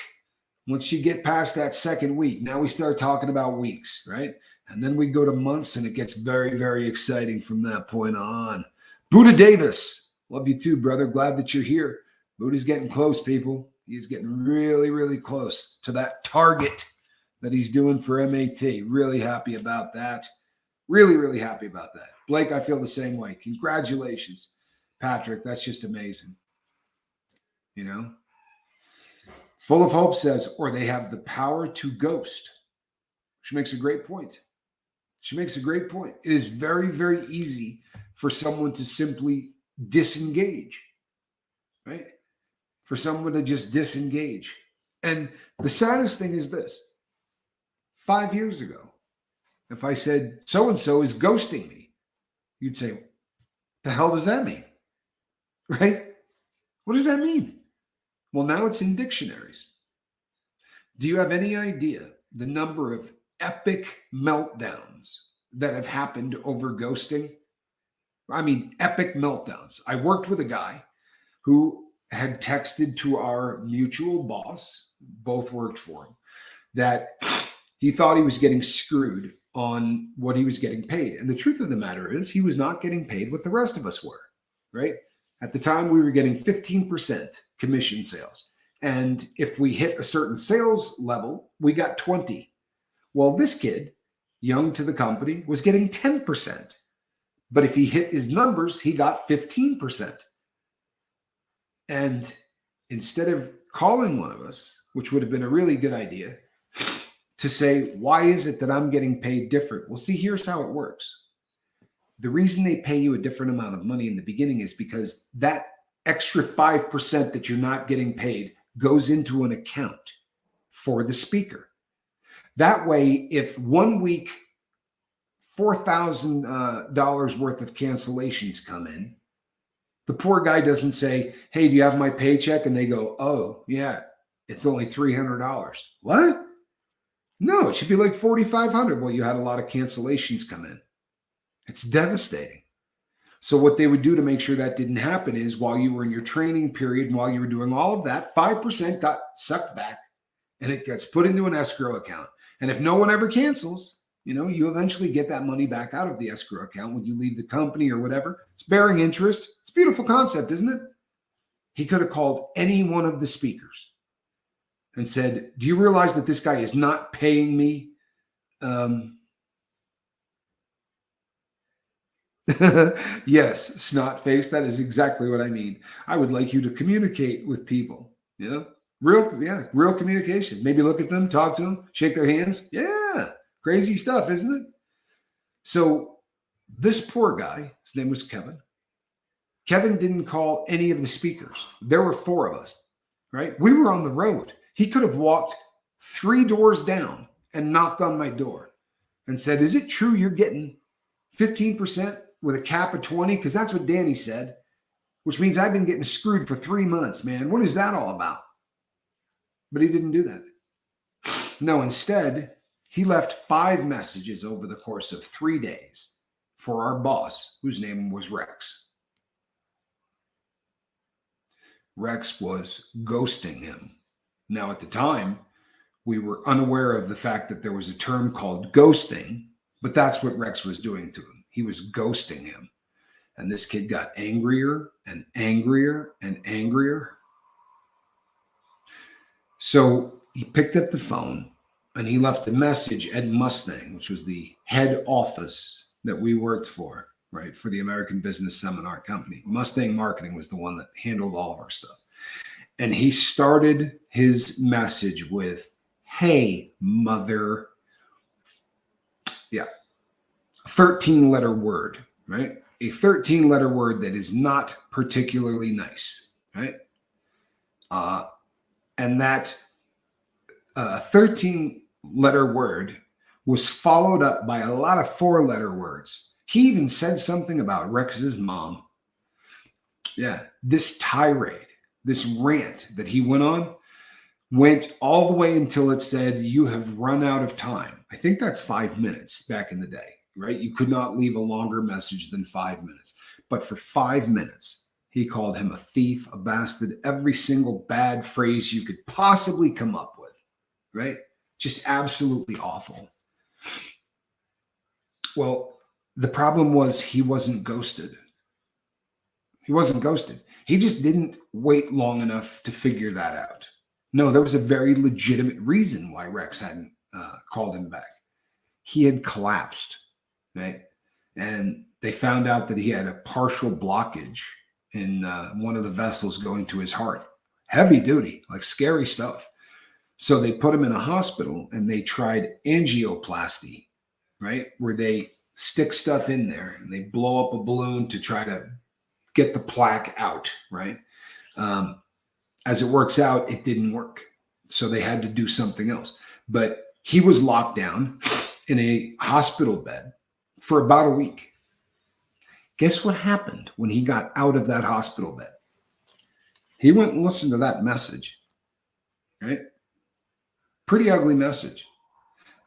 Once you get past that second week, now we start talking about weeks, right? And then we go to months, and it gets very, very exciting from that point on. Buddha Davis, love you too, brother. Glad that you're here. Buddha's getting close, people. He's getting really, really close to that target that he's doing for MAT. Really happy about that. Really, really happy about that. Blake, I feel the same way. Congratulations, Patrick. That's just amazing. Full of Hope says, or they have the power to ghost. She makes a great point. It is very, very easy for someone to simply disengage, right? For someone to just disengage. And the saddest thing is this. 5 years ago, if I said, so-and-so is ghosting me, you'd say, the hell does that mean? Right? What does that mean? Well, now it's in dictionaries. Do you have any idea the number of epic meltdowns that have happened over ghosting? I mean, epic meltdowns. I worked with a guy who had texted to our mutual boss, both worked for him, that he thought he was getting screwed on what he was getting paid. And the truth of the matter is, he was not getting paid what the rest of us were, right? At the time, we were getting 15% commission sales. And if we hit a certain sales level, we got 20. Well, this kid, young to the company, was getting 10%. But if he hit his numbers, he got 15%. And instead of calling one of us, which would have been a really good idea, to say, why is it that I'm getting paid different? Well, see, here's how it works. The reason they pay you a different amount of money in the beginning is because that extra 5% that you're not getting paid goes into an account for the speaker. That way, if 1 week, $4,000 worth of cancellations come in, the poor guy doesn't say, hey, do you have my paycheck? And they go, oh, yeah, it's only $300. What? No, it should be like $4,500. Well, you had a lot of cancellations come in. It's devastating. So what they would do to make sure that didn't happen is while you were in your training period and while you were doing all of that, 5% got sucked back and it gets put into an escrow account. And if no one ever cancels, you eventually get that money back out of the escrow account when you leave the company or whatever. It's bearing interest. It's a beautiful concept, isn't it? He could have called any one of the speakers and said, do you realize that this guy is not paying me? Yes, snot face. That is exactly what I mean. I would like you to communicate with people. Real communication. Maybe look at them, talk to them, shake their hands. Yeah, crazy stuff, isn't it? So this poor guy, his name was Kevin. Kevin didn't call any of the speakers. There were 4 of us, right? We were on the road. He could have walked 3 doors down and knocked on my door and said, is it true you're getting 15% with a cap of 20? Because that's what Danny said, which means I've been getting screwed for 3 months, man. What is that all about? But he didn't do that. No, instead, he left 5 messages over the course of 3 days for our boss, whose name was Rex. Rex was ghosting him. Now, at the time, we were unaware of the fact that there was a term called ghosting, but that's what Rex was doing to him. He was ghosting him. And this kid got angrier and angrier and angrier. So he picked up the phone and he left a message at Mustang, which was the head office that we worked for, right, for the American Business Seminar Company. Mustang Marketing was the one that handled all of our stuff. And he started his message with, hey, mother. Yeah. 13-letter word, right? A 13-letter word that is not particularly nice, right? And that 13-letter word was followed up by a lot of 4-letter words. He even said something about Rex's mom. Yeah, this tirade, this rant that he went on went all the way until it said, you have run out of time. I think that's 5 minutes back in the day, right? You could not leave a longer message than 5 minutes. But for 5 minutes, he called him a thief, a bastard, every single bad phrase you could possibly come up with, right? Just absolutely awful. Well, the problem was he wasn't ghosted. He wasn't ghosted. He just didn't wait long enough to figure that out. No, there was a very legitimate reason why Rex hadn't called him back. He had collapsed, right? And they found out that he had a partial blockage in one of the vessels going to his heart. Heavy duty, like scary stuff. So they put him in a hospital and they tried angioplasty, right? Where they stick stuff in there and they blow up a balloon to try to get the plaque out, right? As it works out, it didn't work. So they had to do something else. But he was locked down in a hospital bed for about a week. Guess what happened when he got out of that hospital bed? He went and listened to that message, right? Pretty ugly message.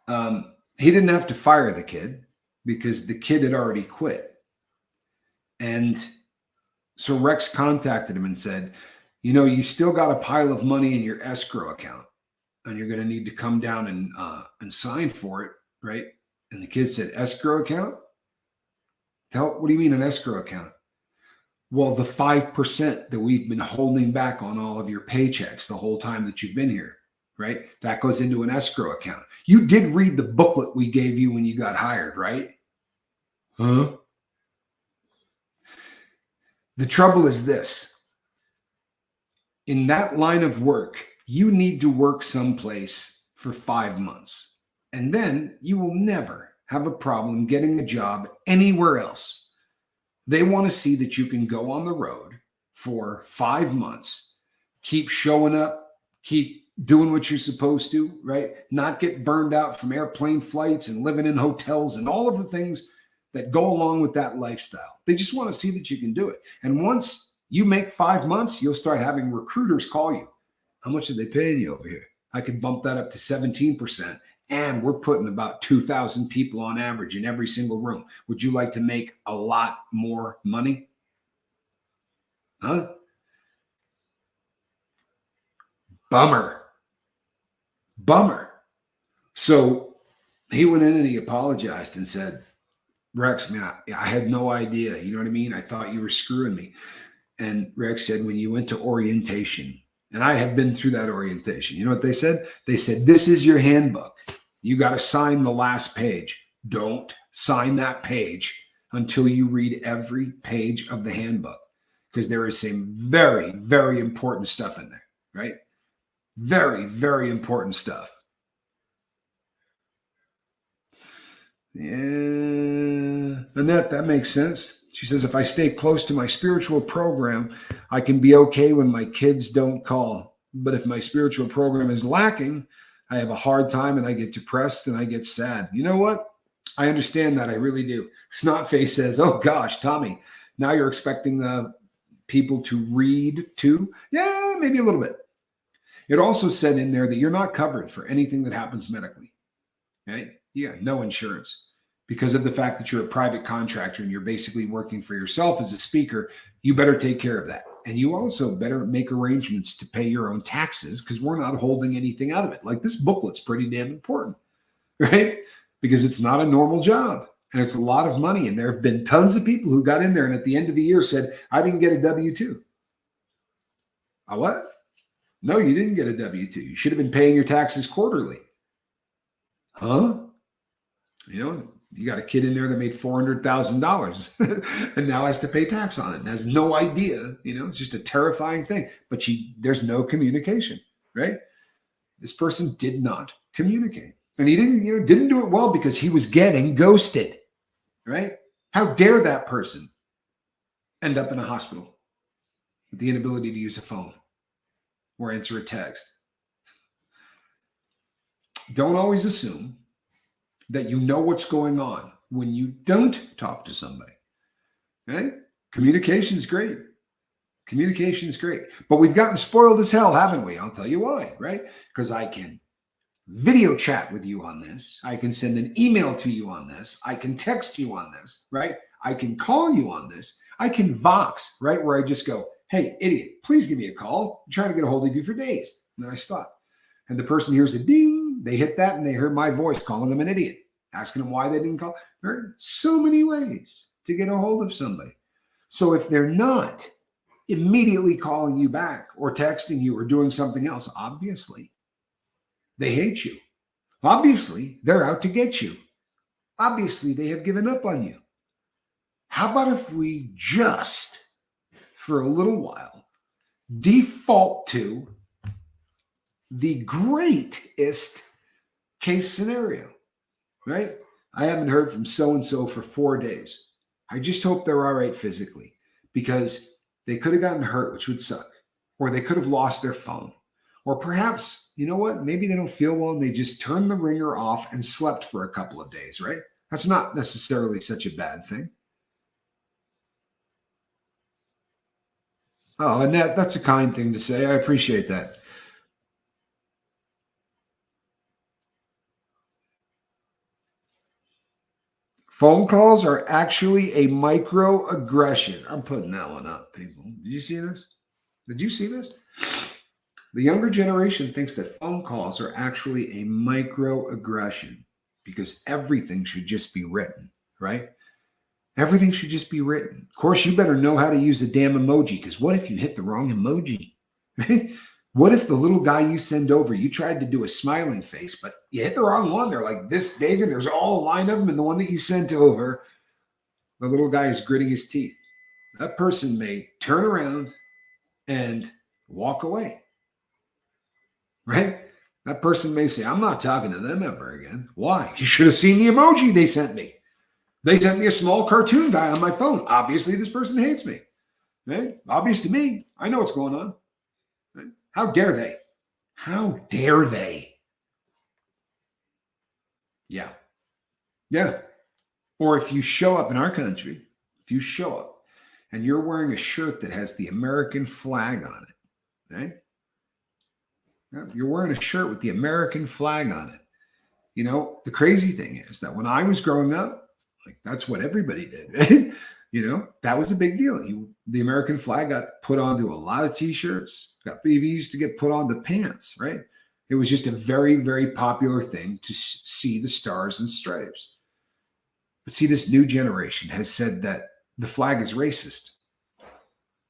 He didn't have to fire the kid because the kid had already quit. And so Rex contacted him and said, You still got a pile of money in your escrow account, and you're going to need to come down and sign for it, right? And the kid said, escrow account? What do you mean an escrow account? Well, the 5% that we've been holding back on all of your paychecks the whole time that you've been here, right? That goes into an escrow account. You did read the booklet we gave you when you got hired, right? Huh? The trouble is this. In that line of work, you need to work someplace for 5 months, and then you will never have a problem getting a job anywhere else. They want to see that you can go on the road for 5 months, keep showing up, keep doing what you're supposed to, right? Not get burned out from airplane flights and living in hotels and all of the things that go along with that lifestyle. They just want to see that you can do it. And once you make 5 months, you'll start having recruiters call you. How much are they paying you over here? I could bump that up to 17%. And we're putting about 2,000 people on average in every single room. Would you like to make a lot more money? Huh? Bummer. So he went in and he apologized and said, Rex, man, I had no idea. You know what I mean? I thought you were screwing me. And Rex said, when you went to orientation, and I have been through that orientation, you know what they said? They said, this is your handbook. You got to sign the last page. Don't sign that page until you read every page of the handbook, because there is some very, very important stuff in there, right? Very, very important stuff. Yeah, Annette, that makes sense. She says, if I stay close to my spiritual program, I can be okay when my kids don't call. But if my spiritual program is lacking, I have a hard time and I get depressed and I get sad. You know what? I understand that. I really do. Snotface says, oh gosh, Tommy, now you're expecting people to read too? Yeah, maybe a little bit. It also said in there that you're not covered for anything that happens medically. Right? You got no insurance because of the fact that you're a private contractor and you're basically working for yourself as a speaker. You better take care of that. And you also better make arrangements to pay your own taxes, because we're not holding anything out of it. Like, this booklet's pretty damn important, right? Because it's not a normal job and it's a lot of money. And there have been tons of people who got in there and at the end of the year said, I didn't get a W-2. A what? No, you didn't get a W-2. You should have been paying your taxes quarterly. Huh? You know, you got a kid in there that made $400,000 and now has to pay tax on it and has no idea. You know, it's just a terrifying thing. But there's no communication, right? This person did not communicate, and he didn't do it well because he was getting ghosted, right? How dare that person end up in a hospital with the inability to use a phone or answer a text? Don't always assume that you know what's going on when you don't talk to somebody, right? Communication's great. Communication's great. But we've gotten spoiled as hell, haven't we? I'll tell you why, right? Because I can video chat with you on this. I can send an email to you on this. I can text you on this, right? I can call you on this. I can Vox, right? Where I just go, hey, idiot, please give me a call. I'm trying to get a hold of you for days. And then I stop. And the person hears a ding, they hit that, and they heard my voice calling them an idiot, asking them why they didn't call. There are so many ways to get a hold of somebody. So if they're not immediately calling you back or texting you or doing something else, obviously they hate you. Obviously they're out to get you. Obviously they have given up on you. How about if we just, for a little while, default to the greatest case scenario, right? I haven't heard from so-and-so for 4 days. I just hope they're all right physically, because they could have gotten hurt, which would suck, or they could have lost their phone, or perhaps, you know what? Maybe they don't feel well and they just turned the ringer off and slept for a couple of days, right? That's not necessarily such a bad thing. Oh, and that's a kind thing to say. I appreciate that. Phone calls are actually a microaggression. I'm putting that one up, people. Did you see this? Did you see this? The younger generation thinks that phone calls are actually a microaggression because everything should just be written, right? Everything should just be written. Of course, you better know how to use the damn emoji, because what if you hit the wrong emoji? Right? What if the little guy you send over, you tried to do a smiling face, but you hit the wrong one? They're like this big and there's all a line of them. And the one that you sent over, the little guy is gritting his teeth. That person may turn around and walk away, right? That person may say, I'm not talking to them ever again. Why? You should have seen the emoji they sent me. They sent me a small cartoon guy on my phone. Obviously, this person hates me. Right? Obvious to me. I know what's going on. Right? How dare they? How dare they? Yeah. Yeah. Or if you show up in our country, if you show up and you're wearing a shirt that has the American flag on it, right? Yeah, you're wearing a shirt with the American flag on it. You know, the crazy thing is that when I was growing up, like that's what everybody did, right? You know, that was a big deal. The American flag got put onto a lot of t-shirts, even used to get put on the pants, right? It was just a very, very popular thing to see the stars and stripes. But see, this new generation has said that the flag is racist.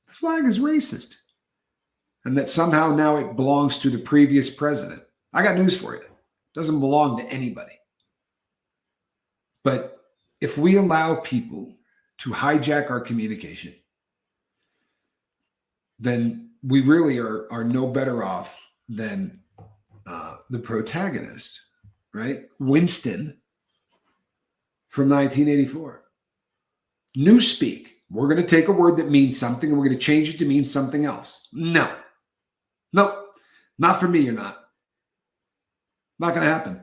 The flag is racist. And that somehow now it belongs to the previous president. I got news for you. It doesn't belong to anybody. But if we allow people to hijack our communication, then we really are no better off than the protagonist, right? Winston from 1984. Newspeak. We're going to take a word that means something and we're going to change it to mean something else. No, not for me. You're not. Not going to happen.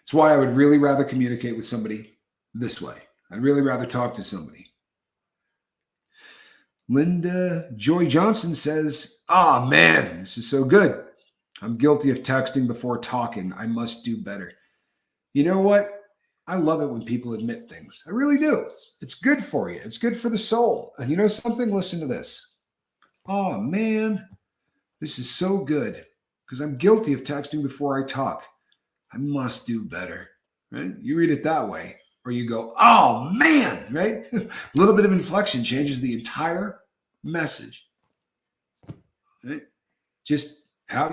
It's why I would really rather communicate with somebody this way. I'd really rather talk to somebody. Linda Joy Johnson says, man, this is so good. I'm guilty of texting before talking. I must do better. You know what? I love it when people admit things. I really do. It's good for you. It's good for the soul. And you know something? Listen to this. Oh, man, this is so good because I'm guilty of texting before I talk. I must do better, right? You read it that way. Or you go, oh, man, right? A little bit of inflection changes the entire message, right? Just how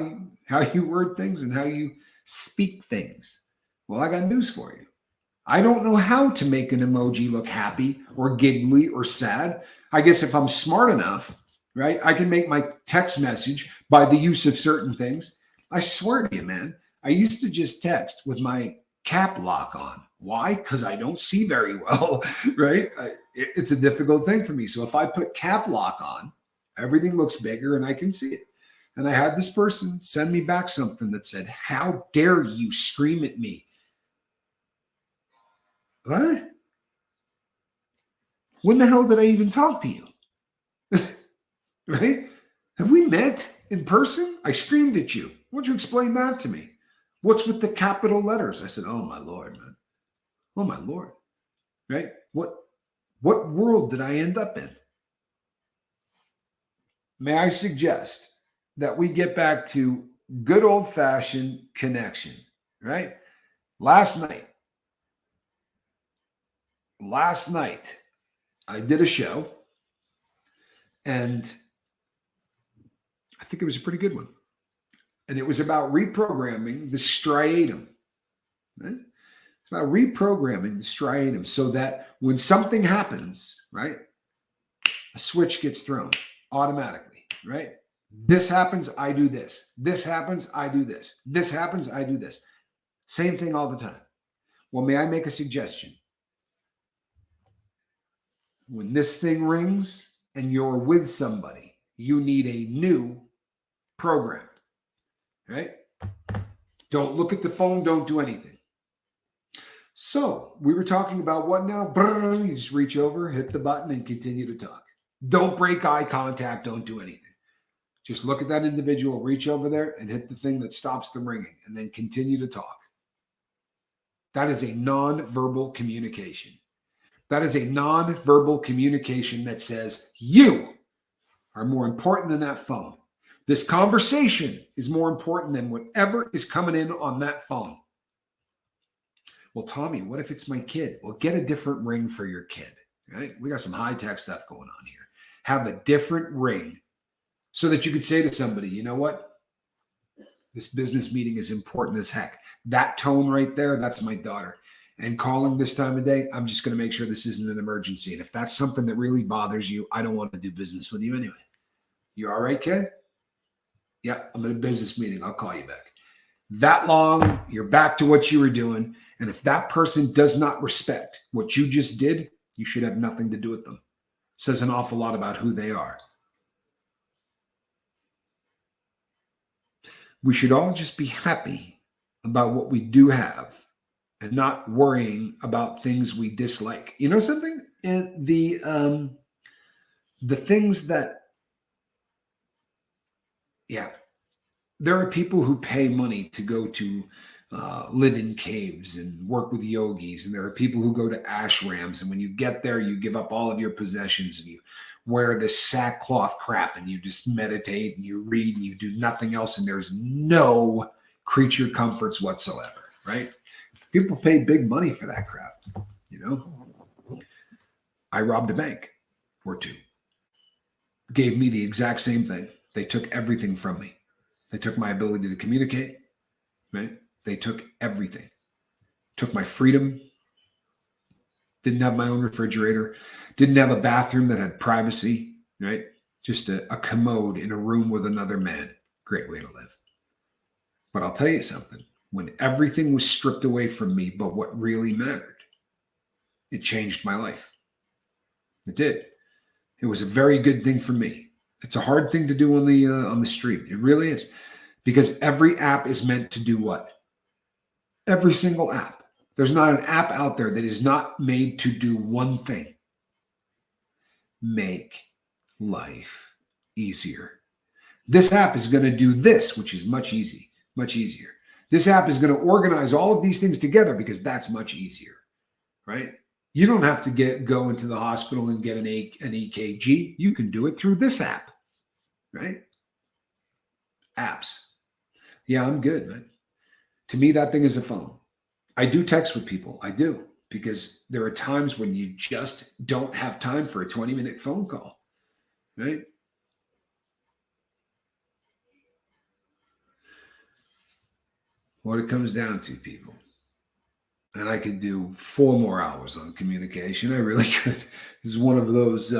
you word things and how you speak things. Well, I got news for you. I don't know how to make an emoji look happy or giggly or sad. I guess if I'm smart enough, right, I can make my text message by the use of certain things. I swear to you, man, I used to just text with my cap lock on. Why? Because I don't see very well, right? It's a difficult thing for me. So if I put cap lock on, everything looks bigger and I can see it. And I had this person send me back something that said, how dare you scream at me? What? When the hell did I even talk to you? Right? Have we met in person? I screamed at you. Why don't you explain that to me? What's with the capital letters? I said, oh my Lord, man. Oh my Lord. Right? What world did I end up in? May I suggest that we get back to good old-fashioned connection, right? Last night, I did a show, and I think it was a pretty good one. And it was about reprogramming the striatum, right? It's about reprogramming the striatum so that when something happens, right, a switch gets thrown automatically, right? This happens, I do this. This happens, I do this. This happens, I do this. Same thing all the time. Well, may I make a suggestion? When this thing rings and you're with somebody, you need a new program, right? Don't look at the phone. Don't do anything. So we were talking about what now? You just reach over, hit the button, and continue to talk. Don't break eye contact. Don't do anything. Just look at that individual, reach over there, and hit the thing that stops the ringing, and then continue to talk. That is a non-verbal communication. That is a non-verbal communication that says, you are more important than that phone. This conversation is more important than whatever is coming in on that phone. Well, Tommy, what if it's my kid? Well, get a different ring for your kid, right? We got some high-tech stuff going on here. Have a different ring so that you could say to somebody, you know what? This business meeting is important as heck. That tone right there, that's my daughter. And calling this time of day, I'm just going to make sure this isn't an emergency. And if that's something that really bothers you, I don't want to do business with you anyway. You all right, kid? Yeah, I'm in a business meeting. I'll call you back. That long, you're back to what you were doing. And if that person does not respect what you just did, you should have nothing to do with them. Says an awful lot about who they are. We should all just be happy about what we do have and not worrying about things we dislike. You know something? The things that, yeah, there are people who pay money to go to live in caves and work with yogis. And there are people who go to ashrams. And when you get there, you give up all of your possessions and you wear this sackcloth crap and you just meditate and you read and you do nothing else. And there's no creature comforts whatsoever, right? People pay big money for that crap, you know? I robbed a bank or two. Gave me the exact same thing. They took everything from me. They took my ability to communicate, right? They took everything. Took my freedom. Didn't have my own refrigerator. Didn't have a bathroom that had privacy, right? Just a commode in a room with another man. Great way to live. But I'll tell you something. When everything was stripped away from me, but what really mattered, it changed my life. It did. It was a very good thing for me. It's a hard thing to do on the street. It really is. Because every app is meant to do what? Every single app. There's not an app out there that is not made to do one thing. Make life easier. This app is going to do this, which is much easier. This app is going to organize all of these things together because that's much easier, right? You don't have to go into the hospital and get an EKG. You can do it through this app, right? Apps. Yeah, I'm good, man. To me, that thing is a phone. I do text with people. I do, because there are times when you just don't have time for a 20-minute phone call, right? What it comes down to, people. And I could do 4 more hours on communication. I really could. This is one of those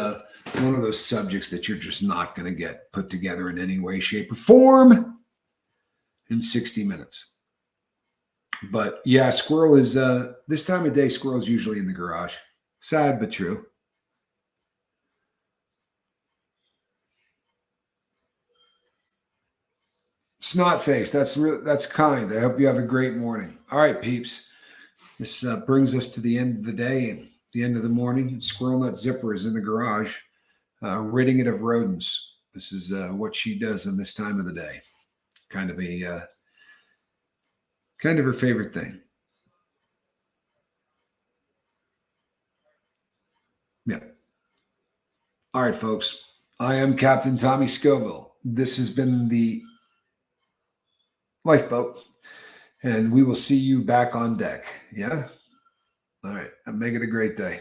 subjects that you're just not going to get put together in any way, shape, or form in 60 minutes. But yeah, Squirrel is this time of day, Squirrel's usually in the garage. Sad but true. Snot face. That's kind. I hope you have a great morning. All right, peeps. This brings us to the end of the day and the end of the morning. Squirrel Nut Zipper is in the garage, ridding it of rodents. This is what she does in this time of the day. Kind of her favorite thing. Yeah. All right, folks. I am Captain Tommy Scoville. This has been the Lifeboat, and we will see you back on deck. Yeah? All right. Make it a great day.